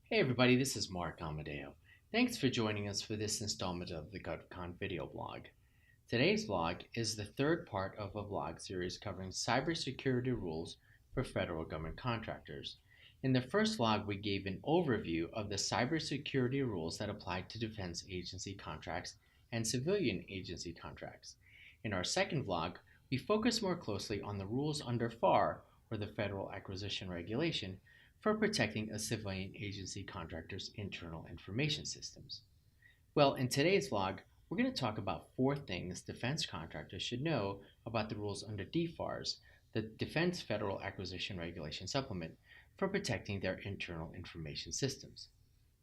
Hey everybody, this is Mark Amadeo. Thanks for joining us for this installment of the GovCon Video Blog. Today's vlog is the third part of a vlog series covering cybersecurity rules for federal government contractors. In the first vlog, we gave an overview of the cybersecurity rules that apply to defense agency contracts and civilian agency contracts. In our second vlog, we focus more closely on the rules under FAR, or the Federal Acquisition Regulation, for protecting a civilian agency contractor's internal information systems. Well, in today's vlog, we're going to talk about 4 things defense contractors should know about the rules under DFARS, the Defense Federal Acquisition Regulation Supplement, for protecting their internal information systems.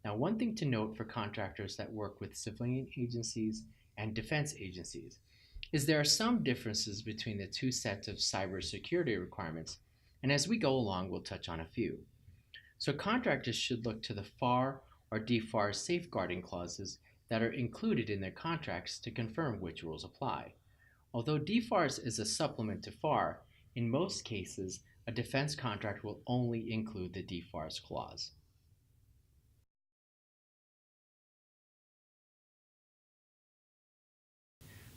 Now, one thing to note for contractors that work with civilian agencies and defense agencies is there are some differences between the two sets of cybersecurity requirements, and as we go along, we'll touch on a few. So contractors should look to the FAR or DFARS safeguarding clauses that are included in their contracts to confirm which rules apply. Although DFARS is a supplement to FAR, in most cases, a defense contract will only include the DFARS clause.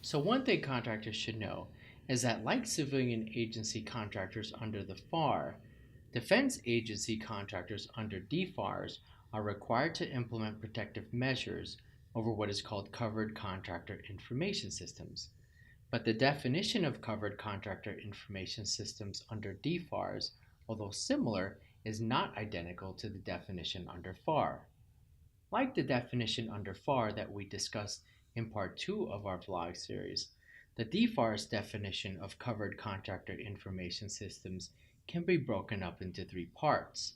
So one thing contractors should know is that like civilian agency contractors under the FAR, defense agency contractors under DFARS are required to implement protective measures over what is called covered contractor information systems. But the definition of covered contractor information systems under DFARS, although similar, is not identical to the definition under FAR. Like the definition under FAR that we discussed in part 2 of our vlog series, the DFARS definition of covered contractor information systems can be broken up into 3 parts.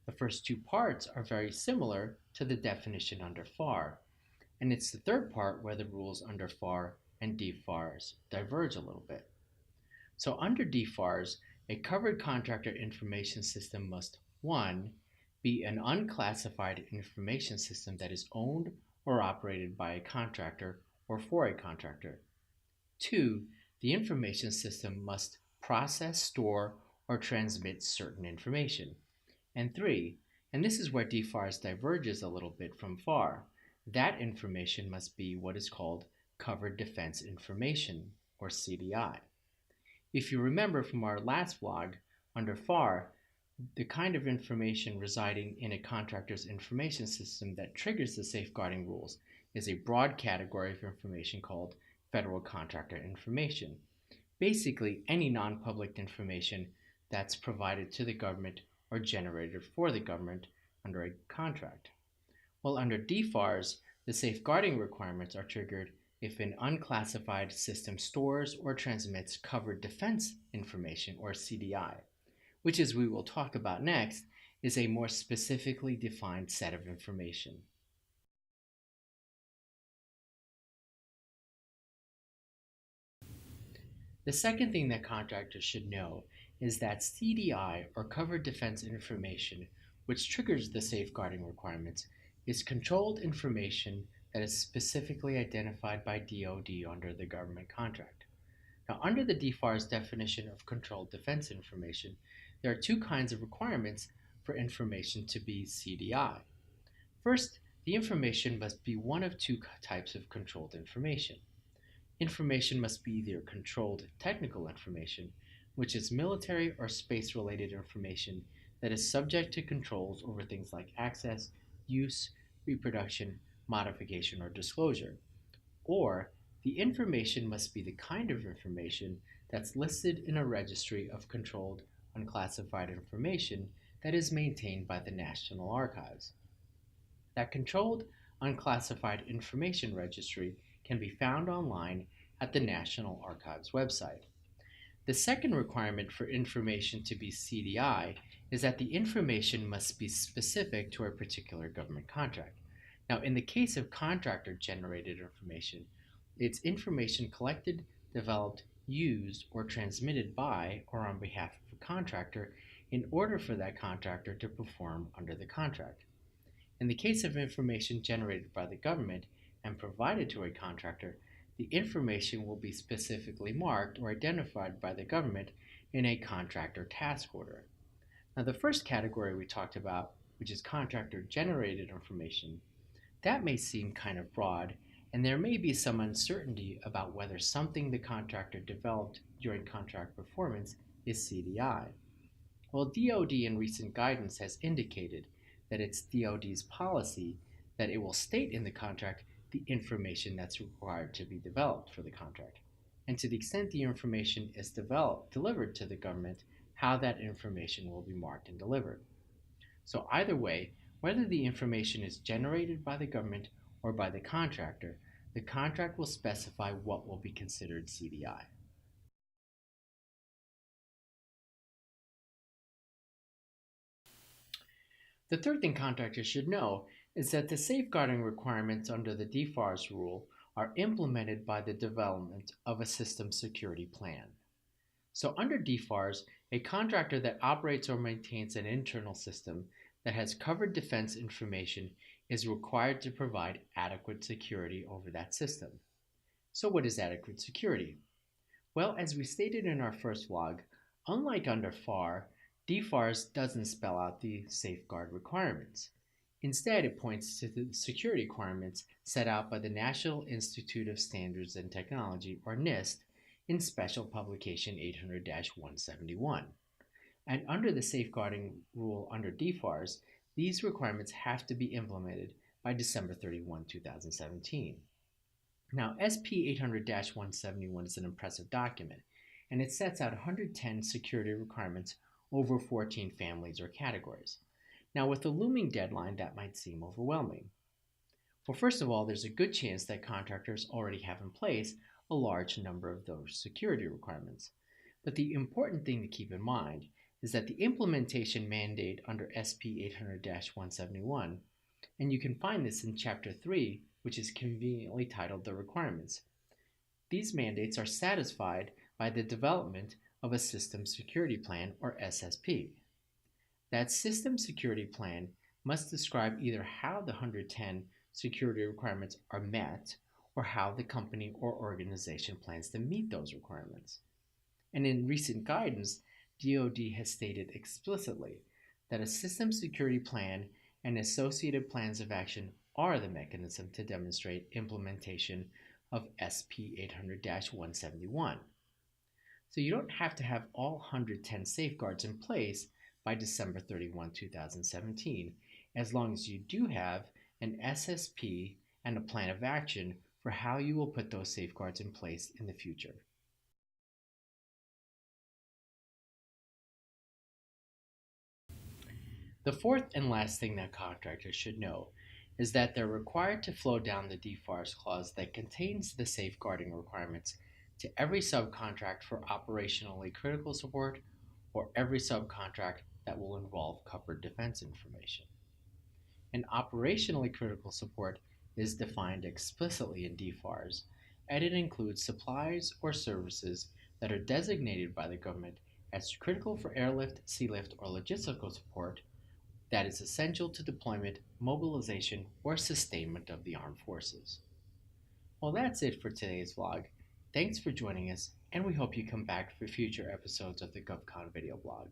The first 2 parts are very similar to the definition under FAR, and it's the third part where the rules under FAR and DFARS diverge a little bit. So under DFARS, a covered contractor information system must 1. Be an unclassified information system that is owned or operated by a contractor or for a contractor. 2. The information system must process, store, or transmit certain information. And 3, and this is where DFARS diverges a little bit from FAR, that information must be what is called Covered Defense Information, or CDI. If you remember from our last vlog, under FAR, the kind of information residing in a contractor's information system that triggers the safeguarding rules is a broad category of information called federal contractor information. Basically, any non-public information that's provided to the government or generated for the government under a contract. Well, under DFARS, the safeguarding requirements are triggered if an unclassified system stores or transmits covered defense information, or CDI, which, as we will talk about next, is a more specifically defined set of information. The second thing that contractors should know is that CDI, or Covered Defense Information, which triggers the safeguarding requirements, is controlled information that is specifically identified by DoD under the government contract. Now, under the DFARS definition of controlled defense information, there are 2 kinds of requirements for information to be CDI. First, the information must be one of 2 types of controlled information. Information must be either controlled technical information, which is military or space-related information that is subject to controls over things like access, use, reproduction, modification, or disclosure. Or the information must be the kind of information that's listed in a registry of controlled unclassified information that is maintained by the National Archives. That controlled unclassified information registry can be found online at the National Archives website. The second requirement for information to be CDI is that the information must be specific to a particular government contract. Now, in the case of contractor-generated information, it's information collected, developed, used, or transmitted by or on behalf of a contractor in order for that contractor to perform under the contract. In the case of information generated by the government and provided to a contractor, the information will be specifically marked or identified by the government in a contractor task order. Now, the first category we talked about which is contractor-generated information, that may seem kind of broad, and there may be some uncertainty about whether something the contractor developed during contract performance is CDI. Well, DoD in recent guidance has indicated that it's DoD's policy that it will state in the contract the information that's required to be developed for the contract, and to the extent the information is delivered to the government, how that information will be marked and delivered. So either way, whether the information is generated by the government or by the contract will specify what will be considered CDI. The third thing contractors should know is that the safeguarding requirements under the DFARS rule are implemented by the development of a system security plan. So under DFARS, a contractor that operates or maintains an internal system that has covered defense information is required to provide adequate security over that system. So what is adequate security? Well, as we stated in our first vlog, unlike under FAR, DFARS doesn't spell out the safeguard requirements. Instead, it points to the security requirements set out by the National Institute of Standards and Technology, or NIST, in Special Publication 800-171. And under the safeguarding rule under DFARS, these requirements have to be implemented by December 31, 2017. Now, SP 800-171 is an impressive document, and it sets out 110 security requirements over 14 families or categories. Now, with the looming deadline, that might seem overwhelming. Well, first of all, there's a good chance that contractors already have in place a large number of those security requirements. But the important thing to keep in mind is that the implementation mandate under SP 800-171, and you can find this in Chapter 3, which is conveniently titled The Requirements. These mandates are satisfied by the development of a System Security Plan, or SSP. That System Security Plan must describe either how the 110 security requirements are met or how the company or organization plans to meet those requirements. And in recent guidance, DoD has stated explicitly that a System Security Plan and associated plans of action are the mechanism to demonstrate implementation of SP 800-171. So you don't have to have all 110 safeguards in place by December 31, 2017, as long as you do have an SSP and a plan of action for how you will put those safeguards in place in the future. The fourth and last thing that contractors should know is that they're required to flow down the DeForrest Clause that contains the safeguarding requirements to every subcontract for operationally critical support or every subcontract that will involve covered defense information. And operationally critical support is defined explicitly in DFARS, and it includes supplies or services that are designated by the government as critical for airlift, sealift, or logistical support that is essential to deployment, mobilization, or sustainment of the armed forces. Well, that's it for today's vlog. Thanks for joining us, and we hope you come back for future episodes of the GovCon Video Blog.